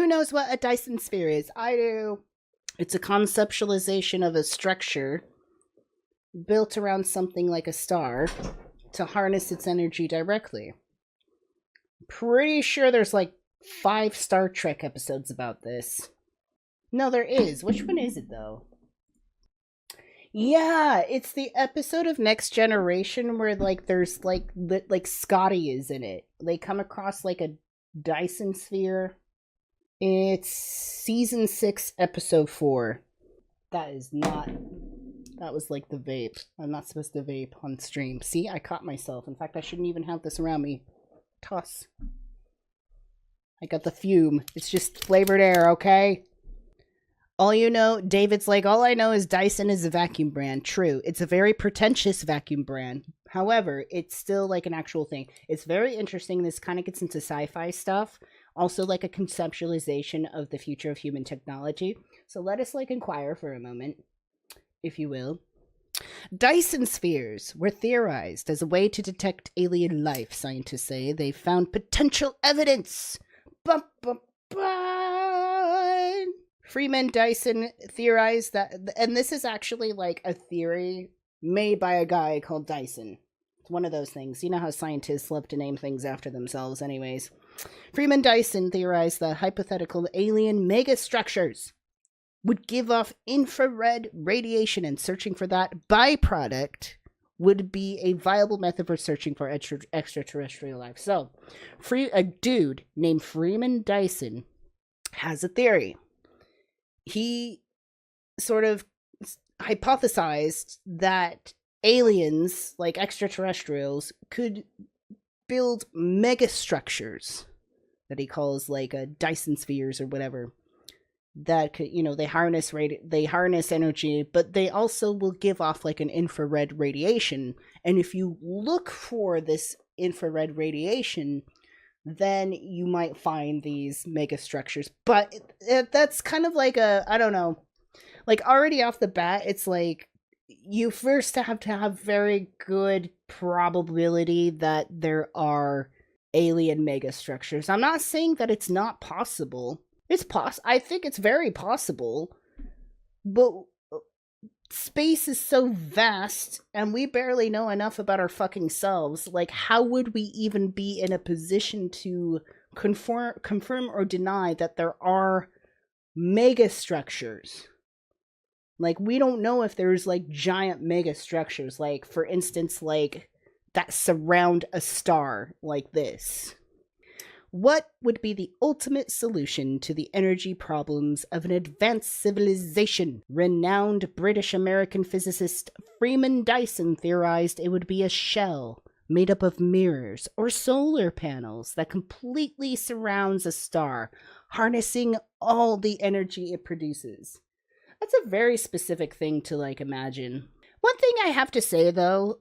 Who knows what a Dyson Sphere is? I do. It's a conceptualization of a structure built around something like a star to harness its energy directly. Pretty sure there's like 5 Star Trek episodes about this. No, there is. Which one is it, though? Yeah, it's the episode of Next Generation where, like, there's, like Scotty is in it. They come across, like, a Dyson Sphere. It's season 6, episode 4. That is not... That was, like, the vape. I'm not supposed to vape on stream. See, I caught myself. In fact, I shouldn't even have this around me. Toss. I got the fume. It's just flavored air, okay? All you know, David's like, all I know is Dyson is a vacuum brand. True. It's a very pretentious vacuum brand. However, it's still like an actual thing. It's very interesting. This kind of gets into sci-fi stuff. Also like a conceptualization of the future of human technology. So let us like inquire for a moment, if you will. Dyson Spheres were theorized as a way to detect alien life, scientists say. They found potential evidence. Bum, bum, bum. Freeman Dyson theorized that, and this is actually like a theory made by a guy called Dyson. It's one of those things. You know how scientists love to name things after themselves anyways. Freeman Dyson theorized that hypothetical alien megastructures would give off infrared radiation, and searching for that byproduct would be a viable method for searching for extraterrestrial life. So, a dude named Freeman Dyson has a theory. He sort of hypothesized that aliens, like extraterrestrials, could build megastructures that he calls like a Dyson Spheres or whatever. That could, you know, they harness energy, but they also will give off like an infrared radiation. And if you look for this infrared radiation, then you might find these mega structures. But that's kind of like I don't know, like already off the bat, it's like you first have to have very good probability that there are alien mega structures. I'm not saying that it's not possible. I think it's very possible, but space is so vast and we barely know enough about our fucking selves. Like, how would we even be in a position to confirm or deny that there are mega structures? Like, we don't know if there's like giant mega structures, like for instance, like that surround a star like this. What would be the ultimate solution to the energy problems of an advanced civilization? Renowned British-American physicist Freeman Dyson theorized it would be a shell made up of mirrors or solar panels that completely surrounds a star, harnessing all the energy it produces. That's a very specific thing to like imagine. One thing I have to say though,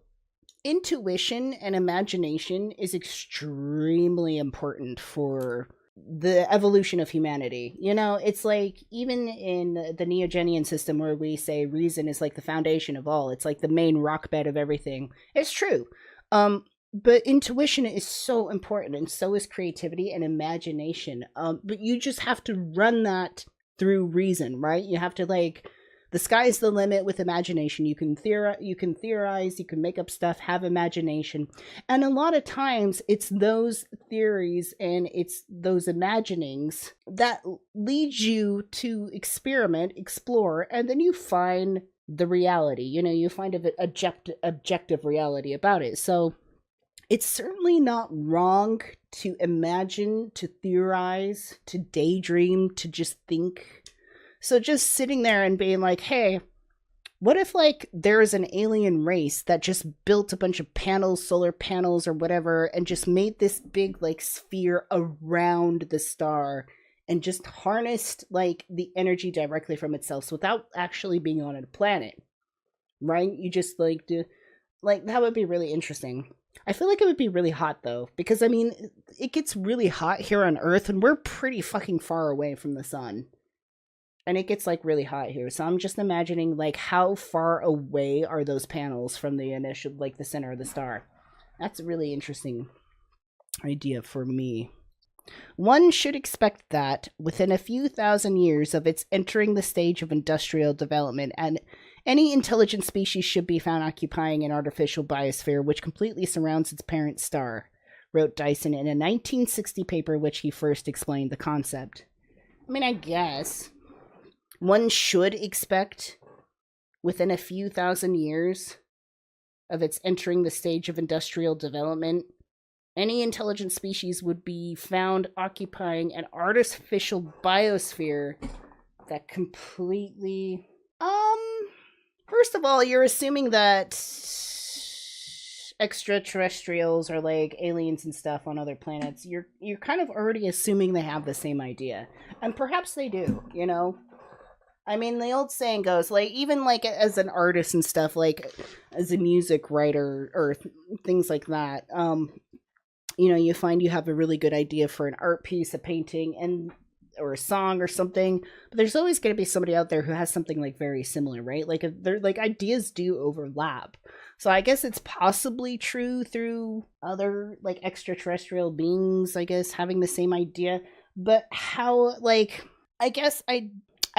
intuition and imagination is extremely important for the evolution of humanity. You know, it's like even in the Neogenian system where we say reason is like the foundation of all, it's like the main rock bed of everything. It's true. But intuition is so important, and so is creativity and imagination. But you just have to run that through reason, right? You have to like, the sky's the limit with imagination. You can theorize, you can make up stuff, have imagination. And a lot of times it's those theories and it's those imaginings that lead you to experiment, explore, and then you find the reality. You know, you find an objective reality about it. So it's certainly not wrong to imagine, to theorize, to daydream, to just think. So just sitting there and being like, hey, what if like there's an alien race that just built a bunch of panels, solar panels or whatever, and just made this big like sphere around the star and just harnessed like the energy directly from itself without actually being on a planet, right? You just like do, like, that would be really interesting. I feel like it would be really hot though, because I mean, it gets really hot here on Earth and we're pretty fucking far away from the sun. And it gets like really hot here. So I'm just imagining like how far away are those panels from the initial, like the center of the star. That's a really interesting idea for me. One should expect that, within a few thousand years of its entering the stage of industrial development, and any intelligent species should be found occupying an artificial biosphere which completely surrounds its parent star, wrote Dyson in a 1960 paper which he first explained the concept. I mean, I guess one should expect, within a few thousand years of its entering the stage of industrial development, any intelligent species would be found occupying an artificial biosphere that completely... First of all, you're assuming that extraterrestrials are like aliens and stuff on other planets. You're kind of already assuming they have the same idea. And perhaps they do, you know? I mean, the old saying goes, like, even like as an artist and stuff, like as a music writer or things like that, you know, you find you have a really good idea for an art piece, a painting, and or a song or something, but there's always going to be somebody out there who has something like very similar, right? Like they're like ideas do overlap. So I guess it's possibly true through other like extraterrestrial beings, I guess, having the same idea. But how, like, I guess I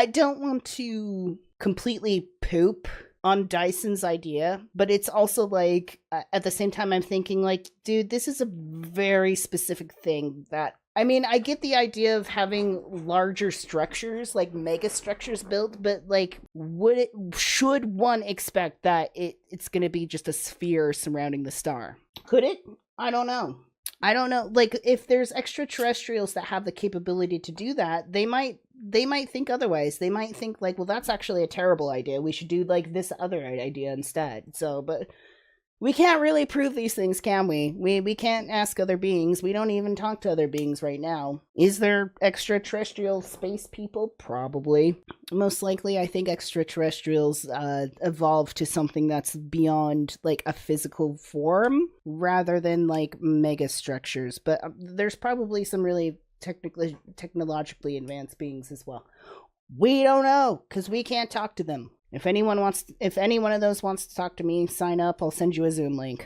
don't want to completely poop on Dyson's idea, but it's also like, at the same time, I'm thinking like, dude, this is a very specific thing that, I mean, I get the idea of having larger structures, like mega structures built, but like, should one expect that it's going to be just a sphere surrounding the star? Could it? I don't know. Like, if there's extraterrestrials that have the capability to do that, they might think otherwise. They might think like, well, that's actually a terrible idea. We should do like this other idea instead. So, but we can't really prove these things, can we? We can't ask other beings. We don't even talk to other beings right now. Is there extraterrestrial space people? Probably. Most likely, I think extraterrestrials evolved to something that's beyond like a physical form rather than like mega structures. But there's probably some really technologically advanced beings as well. We don't know because we can't talk to them. If any one of those wants to talk to me, sign up. I'll send you a Zoom link.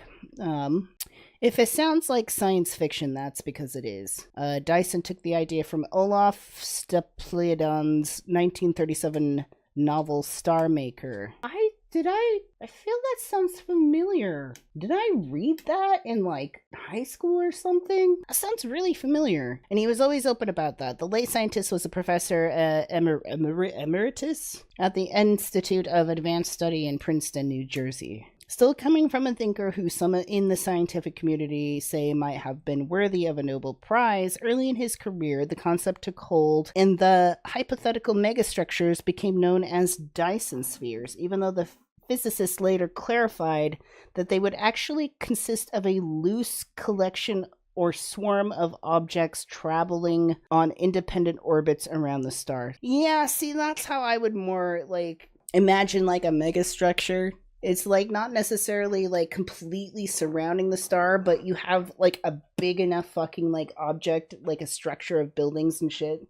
If it sounds like science fiction, that's because it is. Dyson took the idea from Olaf Stapledon's 1937 novel Star Maker. I feel that sounds familiar. Did I read that in like high school or something? That sounds really familiar. And he was always open about that. The late scientist was a professor emeritus at the Institute of Advanced Study in Princeton, New Jersey. Still coming from a thinker who some in the scientific community say might have been worthy of a Nobel Prize, early in his career, the concept took hold and the hypothetical megastructures became known as Dyson Spheres, even though the physicists later clarified that they would actually consist of a loose collection or swarm of objects traveling on independent orbits around the star. Yeah, see, that's how I would more, like, imagine, like, a megastructure. It's, like, not necessarily, like, completely surrounding the star, but you have, like, a big enough fucking, like, object, like a structure of buildings and shit.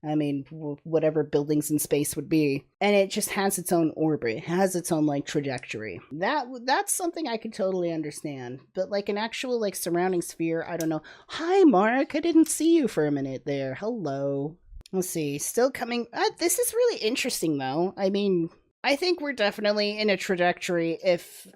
I mean, whatever buildings in space would be. And it just has its own orbit. It has its own, like, trajectory. That's something I could totally understand. But, like, an actual, like, surrounding sphere, I don't know. Hi, Mark. I didn't see you for a minute there. Hello. Let's see. Still coming. This is really interesting, though. I mean, I think we're definitely in a trajectory if...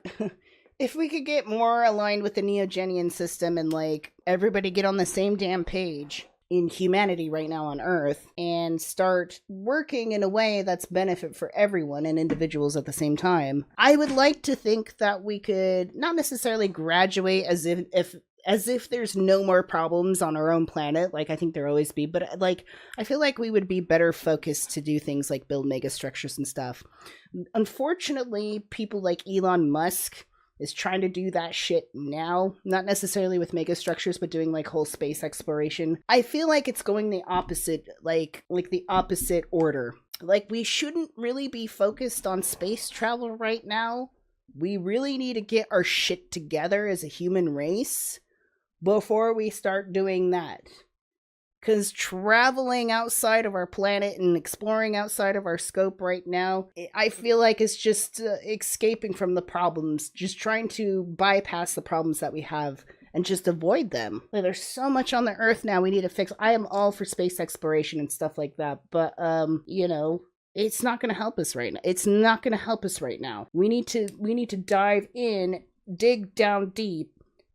if we could get more aligned with the Neogenian system and, like, everybody get on the same damn page in humanity right now on Earth and start working in a way that's benefit for everyone and individuals at the same time, I would like to think that we could not necessarily graduate as if there's no more problems on our own planet, like I think there always be, but like I feel like we would be better focused to do things like build mega structures and stuff. Unfortunately, people like Elon Musk is trying to do that shit now, not necessarily with mega structures, but doing like whole space exploration. I feel like it's going the opposite, like the opposite order. Like, we shouldn't really be focused on space travel right now. We really need to get our shit together as a human race before we start doing that. Because traveling outside of our planet and exploring outside of our scope right now, I feel like it's just escaping from the problems, just trying to bypass the problems that we have and just avoid them. Like, there's so much on the Earth now we need to fix. I am all for space exploration and stuff like that, but you know, it's not going to help us right now. It's not going to help us right now. We need to dive in, dig down deep,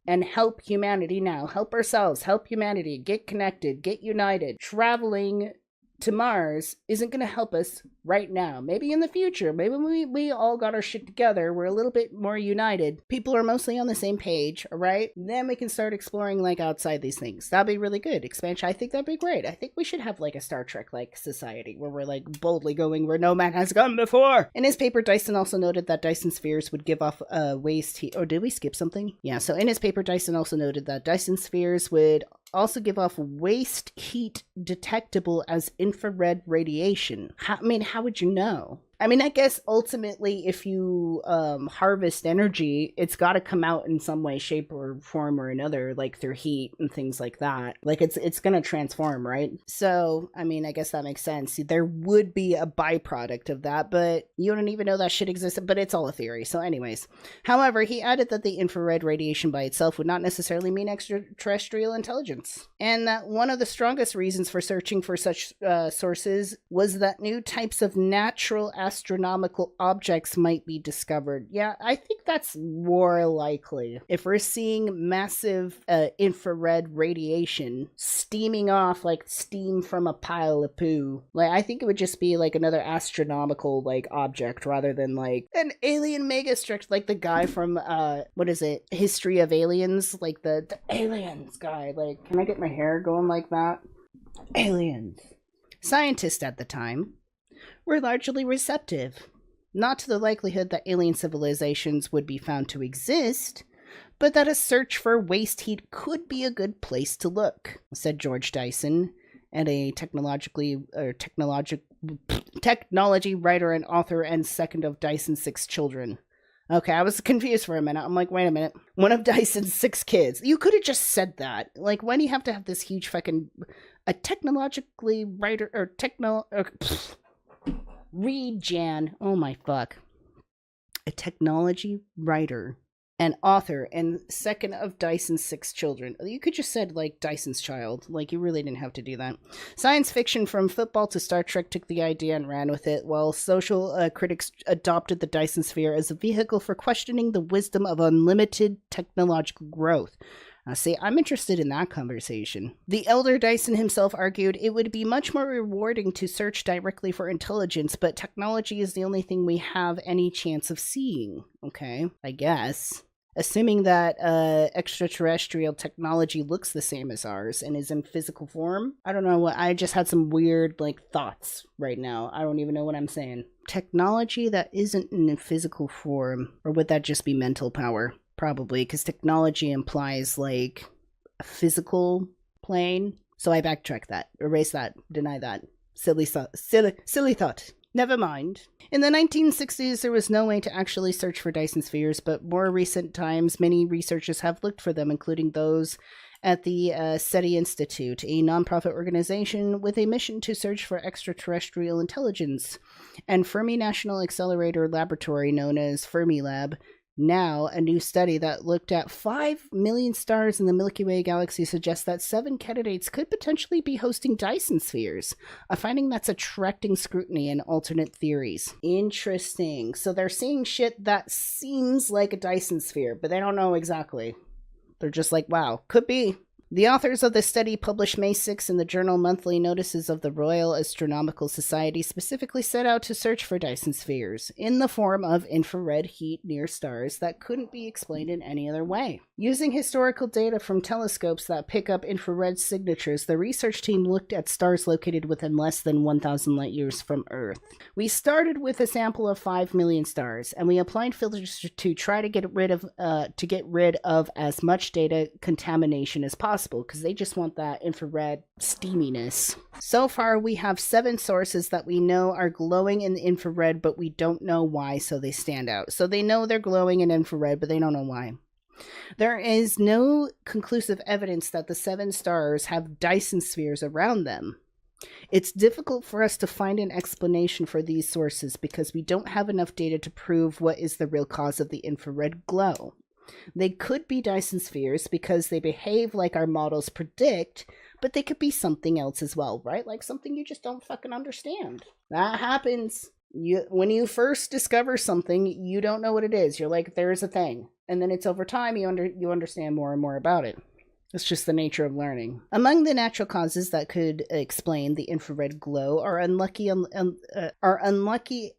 and help humanity now. Help ourselves, help humanity, get connected, get united. Traveling to Mars isn't going to help us right now. Maybe in the future, maybe when we all got our shit together, we're a little bit more united, people are mostly on the same page, all right? Then we can start exploring like outside these things. That'd be really good. Expansion, I think that'd be great. I think we should have like a Star Trek like society where we're like boldly going where no man has gone before. In his paper, Dyson also noted that Dyson Spheres would give off waste heat. Or did we skip something? Yeah, so in his paper, Dyson also noted that Dyson Spheres would also give off waste heat detectable as infrared radiation. How would you know? I mean, I guess ultimately if you harvest energy, it's got to come out in some way, shape, or form or another, like through heat and things like that. Like it's going to transform, right? So, I mean, I guess that makes sense. There would be a byproduct of that, but you don't even know that shit existed, but it's all a theory. So anyways, however, he added that the infrared radiation by itself would not necessarily mean extraterrestrial intelligence. And that one of the strongest reasons for searching for such sources was that new types of natural astronomical objects might be discovered. Yeah, I think that's more likely. If we're seeing massive infrared radiation steaming off like steam from a pile of poo, like I think it would just be like another astronomical like object rather than like an alien megastructure, like the guy from what is it? History of Aliens, like the aliens guy. Like, can I get my hair going like that? Aliens. Scientists at the time were largely receptive, not to the likelihood that alien civilizations would be found to exist, but that a search for waste heat could be a good place to look, said George Dyson, and a technology writer and author and second of Dyson's 6 children. Okay, I was confused for a minute. I'm like, wait a minute. One of Dyson's 6 kids. You could have just said that. Like, why do you have to have this huge fucking... A technologically writer... Read, Jan. Oh my fuck. A technology writer and author and second of Dyson's 6 children. You could just said like Dyson's child. Like, you really didn't have to do that. Science fiction from football to Star Trek took the idea and ran with it, while social critics adopted the Dyson Sphere as a vehicle for questioning the wisdom of unlimited technological growth. See, I'm interested in that conversation. The elder Dyson himself argued it would be much more rewarding to search directly for intelligence, but technology is the only thing we have any chance of seeing. Okay, I guess. Assuming that extraterrestrial technology looks the same as ours and is in physical form. I don't know what, I just had some weird, like, thoughts right now. I don't even know what I'm saying. Technology that isn't in physical form, or would that just be mental power? Probably, because technology implies, like, a physical plane. So I backtrack that, erase that, deny that. Silly thought. Never mind. In the 1960s, there was no way to actually search for Dyson Spheres, but more recent times, many researchers have looked for them, including those at the SETI Institute, a nonprofit organization with a mission to search for extraterrestrial intelligence, and Fermi National Accelerator Laboratory, known as Fermilab. Now, a new study that looked at 5 million stars in the Milky Way galaxy suggests that 7 candidates could potentially be hosting Dyson Spheres, a finding that's attracting scrutiny and alternate theories. Interesting. So they're seeing shit that seems like a Dyson Sphere, but they don't know exactly. They're just like, wow, could be. The authors of the study, published May 6 in the journal Monthly Notices of the Royal Astronomical Society, specifically set out to search for Dyson Spheres in the form of infrared heat near stars that couldn't be explained in any other way. Using historical data from telescopes that pick up infrared signatures, the research team looked at stars located within less than 1,000 light years from Earth. We started with a sample of 5 million stars, and we applied filters to try to get rid of as much data contamination as possible, because they just want that infrared steaminess. So far, we have 7 sources that we know are glowing in the infrared, but we don't know why, so they stand out. So they know they're glowing in infrared, but they don't know why. There is no conclusive evidence that the 7 stars have Dyson Spheres around them. It's difficult for us to find an explanation for these sources because we don't have enough data to prove what is the real cause of the infrared glow. They could be Dyson Spheres because they behave like our models predict, but they could be something else as well, right? Like something you just don't fucking understand. That happens. When you first discover something, you don't know what it is. You're like, there's a thing. And then it's over time, you understand more and more about it. It's just the nature of learning. Among the natural causes that could explain the infrared glow are unlucky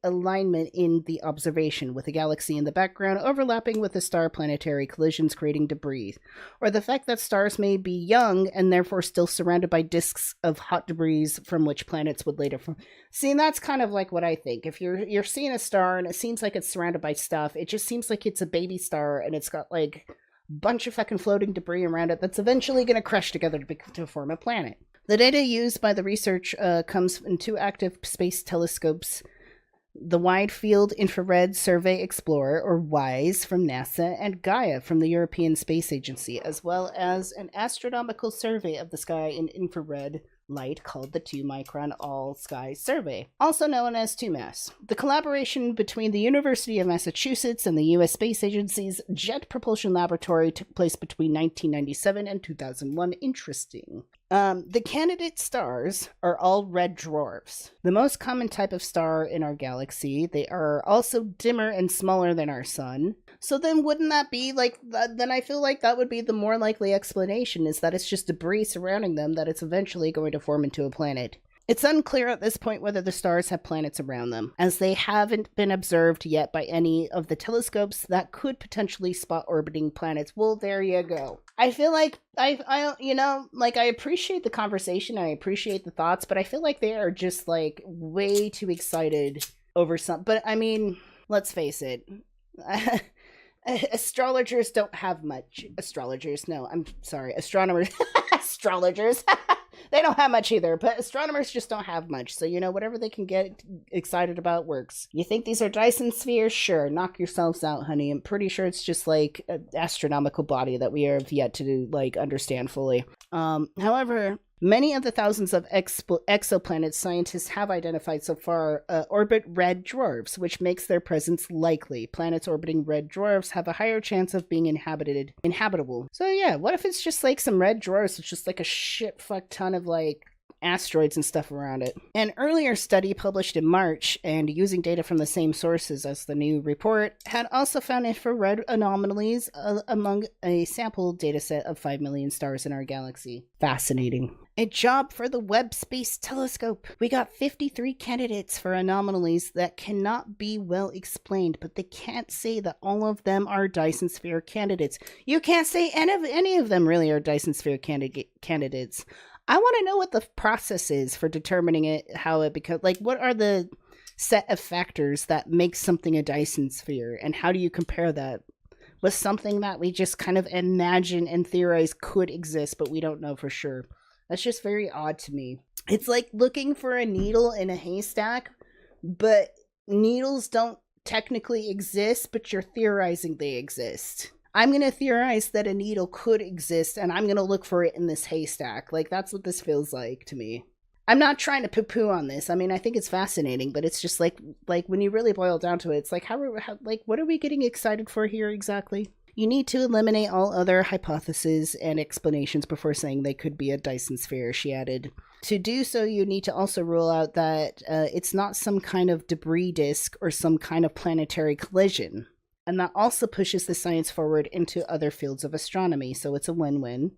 alignment in the observation, with a galaxy in the background overlapping with the star-planetary collisions creating debris, or the fact that stars may be young and therefore still surrounded by disks of hot debris from which planets would later form. See, and that's kind of like what I think. If you're seeing a star and it seems like it's surrounded by stuff, it just seems like it's a baby star and it's got like bunch of fucking floating debris around it that's eventually going to crush together to form a planet. The data used by the research comes from 2 active space telescopes, the Wide Field Infrared Survey Explorer, or WISE, from NASA, and Gaia from the European Space Agency, as well as an astronomical survey of the sky in infrared light called the 2-micron All-Sky Survey, also known as 2MASS. The collaboration between the University of Massachusetts and the U.S. Space Agency's Jet Propulsion Laboratory took place between 1997 and 2001. Interesting. The candidate stars are all red dwarfs, the most common type of star in our galaxy. They are also dimmer and smaller than our sun. So then wouldn't that be like, then I feel like that would be the more likely explanation, is that it's just debris surrounding them that it's eventually going to form into a planet. It's unclear at this point whether the stars have planets around them, as they haven't been observed yet by any of the telescopes that could potentially spot orbiting planets. Well, there you go. I feel like I appreciate the conversation, I appreciate the thoughts, but I feel like they are just like way too excited over something. But I mean, let's face it. Astrologers don't have much. Astrologers, no, I'm sorry. Astronomers, astrologers, they don't have much either, but astronomers just don't have much. So, whatever they can get excited about works. You think these are Dyson Spheres? Sure, knock yourselves out, honey. I'm pretty sure it's just like an astronomical body that we have yet to understand fully. However, many of the thousands of exoplanets scientists have identified so far orbit red dwarfs, which makes their presence likely. Planets orbiting red dwarfs have a higher chance of being inhabitable. So yeah, what if it's just like some red dwarfs? It's just like a shit fuck ton of asteroids and stuff around it. An earlier study published in March, and using data from the same sources as the new report, had also found infrared anomalies among a sample dataset of 5 million stars in our galaxy. Fascinating. A job for the Webb Space Telescope. We got 53 candidates for anomalies that cannot be well explained, but they can't say that all of them are Dyson Sphere candidates. You can't say any of them really are Dyson Sphere candidates. I want to know what the process is for determining it, how it becomes, what are the set of factors that make something a Dyson Sphere, and how do you compare that with something that we just kind of imagine and theorize could exist, but we don't know for sure? That's just very odd to me. It's like looking for a needle in a haystack, but needles don't technically exist, but you're theorizing they exist. I'm going to theorize that a needle could exist, and I'm going to look for it in this haystack. That's what this feels like to me. I'm not trying to poo-poo on this. I mean, I think it's fascinating, but it's just like when you really boil down to it, it's like, what are we getting excited for here exactly? You need to eliminate all other hypotheses and explanations before saying they could be a Dyson Sphere, she added. To do so, you need to also rule out that it's not some kind of debris disk or some kind of planetary collision. And that also pushes the science forward into other fields of astronomy, so it's a win-win.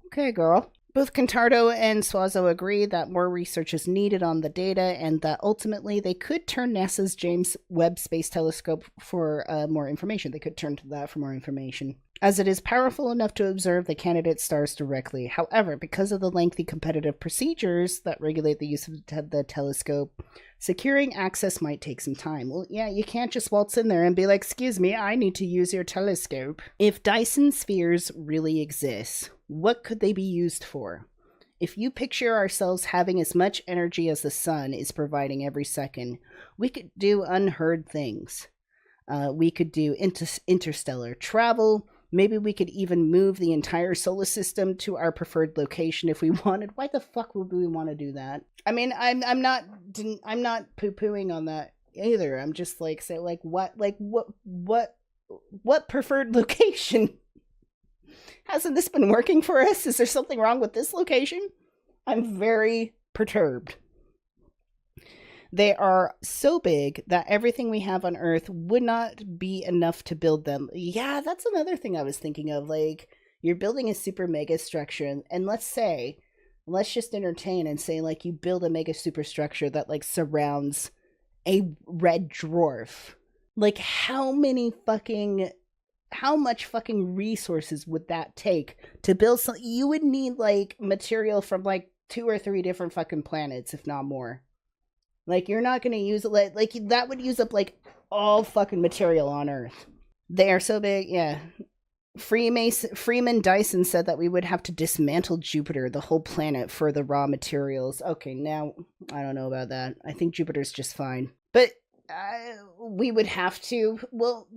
Okay, girl. Both Contardo and Suazo agree that more research is needed on the data, and that ultimately they could turn NASA's James Webb Space Telescope for more information. They could turn to that for more information, as it is powerful enough to observe the candidate stars directly. However, because of the lengthy competitive procedures that regulate the use of the telescope, securing access might take some time. Well, yeah, you can't just waltz in there and be like, excuse me, I need to use your telescope. If Dyson Spheres really exist, what could they be used for? If you picture ourselves having as much energy as the sun is providing every second, we could do unheard things. We could do interstellar travel. Maybe we could even move the entire solar system to our preferred location if we wanted. Why the fuck would we want to do that? I mean, I'm not poo-pooing on that either. I'm just saying, what what preferred location? Hasn't this been working for us? Is there something wrong with this location? I'm very perturbed. They are so big that everything we have on Earth would not be enough to build them. Yeah, that's another thing I was thinking of. Like, you're building a super mega structure, and let's just entertain and say, like, you build a mega superstructure that, like, surrounds a red dwarf. Like, how much fucking resources would that take to build something? You would need, like, material from, like, 2 or 3 different fucking planets, if not more. Like, you're not gonna use it, like, that would use up, like, all fucking material on Earth. They are so big, yeah. Freeman Dyson said that we would have to dismantle Jupiter, the whole planet, for the raw materials. Okay, now, I don't know about that. I think Jupiter's just fine. But, we would have to, well,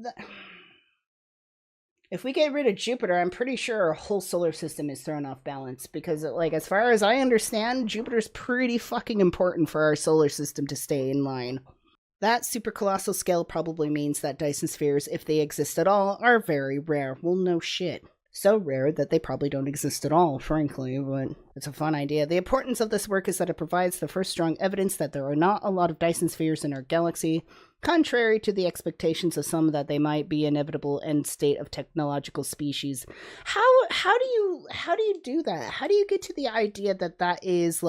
if we get rid of Jupiter, I'm pretty sure our whole solar system is thrown off balance. Because, like, as far as I understand, Jupiter's pretty fucking important for our solar system to stay in line. That super colossal scale probably means that Dyson Spheres, if they exist at all, are very rare. Well, no shit. So rare that they probably don't exist at all, frankly, but it's a fun idea. The importance of this work is that it provides the first strong evidence that there are not a lot of Dyson Spheres in our galaxy, contrary to the expectations of some that they might be inevitable end state of technological species. How do you do that? How do you get to the idea that that is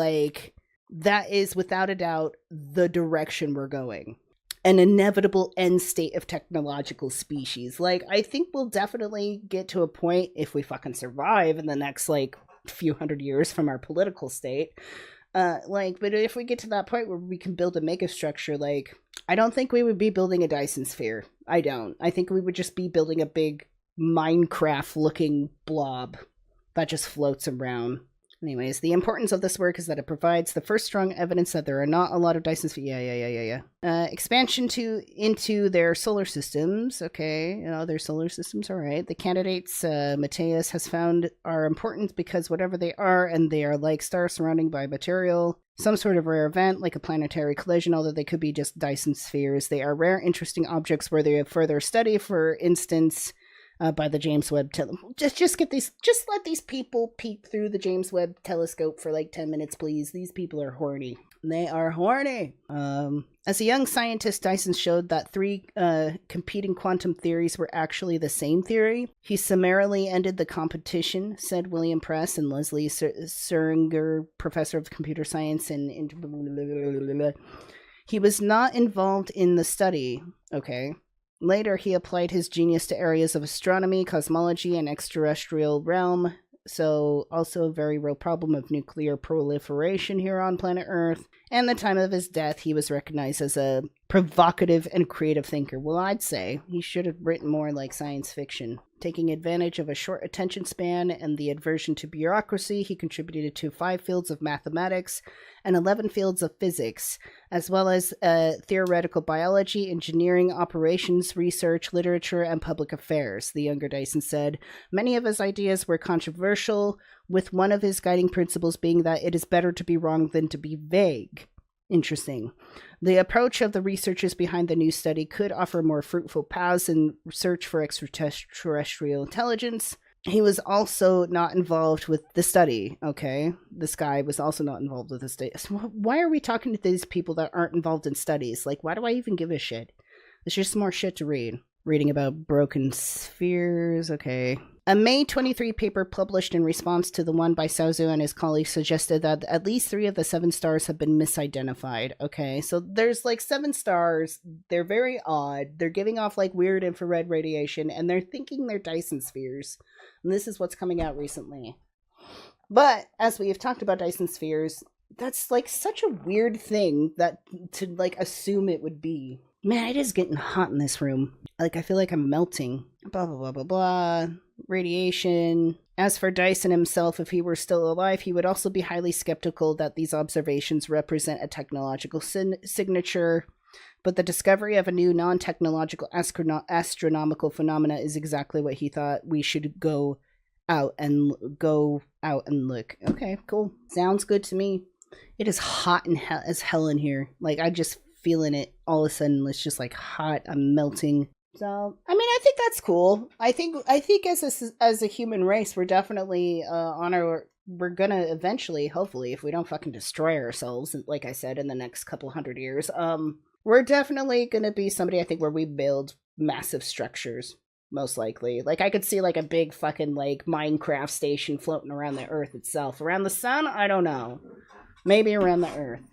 without a doubt the direction we're going? An inevitable end state of technological species. Like, I think we'll definitely get to a point, if we fucking survive in the next, like, few hundred years from our political state, but if we get to that point where we can build a megastructure, like, I don't think we would be building a Dyson Sphere. I don't. I think we would just be building a big Minecraft-looking blob that just floats around. Anyways, the importance of this work is that it provides the first strong evidence that there are not a lot of Dyson Spheres. Expansion into their solar systems. Okay, their solar systems, alright. The candidates Mateus has found are important because whatever they are, and they are like stars surrounding by material, some sort of rare event, like a planetary collision, although they could be just Dyson Spheres. They are rare, interesting objects worthy of further study, for instance, by the James Webb just let these people peek through the James Webb telescope for like 10 minutes, please. These people are horny. They are horny. As a young scientist, Dyson showed that 3 competing quantum theories were actually the same theory. He summarily ended the competition, said William Press and Leslie Suringer, professor of computer science, and he was not involved in the study. Okay. Later, he applied his genius to areas of astronomy, cosmology, and extraterrestrial realm, so also a very real problem of nuclear proliferation here on planet Earth. And the time of his death, he was recognized as a provocative and creative thinker. Well, I'd say he should have written more like science fiction. Taking advantage of a short attention span and the aversion to bureaucracy, he contributed to 5 fields of mathematics and 11 fields of physics, as well as theoretical biology, engineering, operations, research, literature, and public affairs, the younger Dyson said. Many of his ideas were controversial, with one of his guiding principles being that it is better to be wrong than to be vague. Interesting. The approach of the researchers behind the new study could offer more fruitful paths in search for extraterrestrial intelligence. He was also not involved with the study, okay? This guy was also not involved with the study. So why are we talking to these people that aren't involved in studies? Like, why do I even give a shit? There's just more shit to read. Reading about broken spheres, okay. A May 23 paper published in response to the one by Sauzu and his colleagues suggested that at least 3 of the 7 stars have been misidentified. Okay, so there's like 7 stars. They're very odd. They're giving off like weird infrared radiation, and they're thinking they're Dyson Spheres. And this is what's coming out recently. But as we have talked about Dyson Spheres, that's like such a weird thing that to like assume it would be. Man, it is getting hot in this room. Like, I feel like I'm melting. Blah, blah, blah, blah, blah. Radiation. As for Dyson himself, if he were still alive, he would also be highly skeptical that these observations represent a technological signature. But the discovery of a new non-technological astronomical phenomena is exactly what he thought we should go out and look. Okay, cool. Sounds good to me. It is hot as hell in here. Like, I just feeling it all of a sudden. It's just like hot. I'm melting. So, I mean, I think that's cool. I think as a human race, we're definitely we're gonna eventually, hopefully, if we don't fucking destroy ourselves, like I said, in the next couple hundred years, we're definitely gonna be somebody, I think, where we build massive structures, most likely. Like, I could see, like, a big fucking, like, Minecraft station floating around the Earth itself. Around the sun? I don't know. Maybe around the Earth.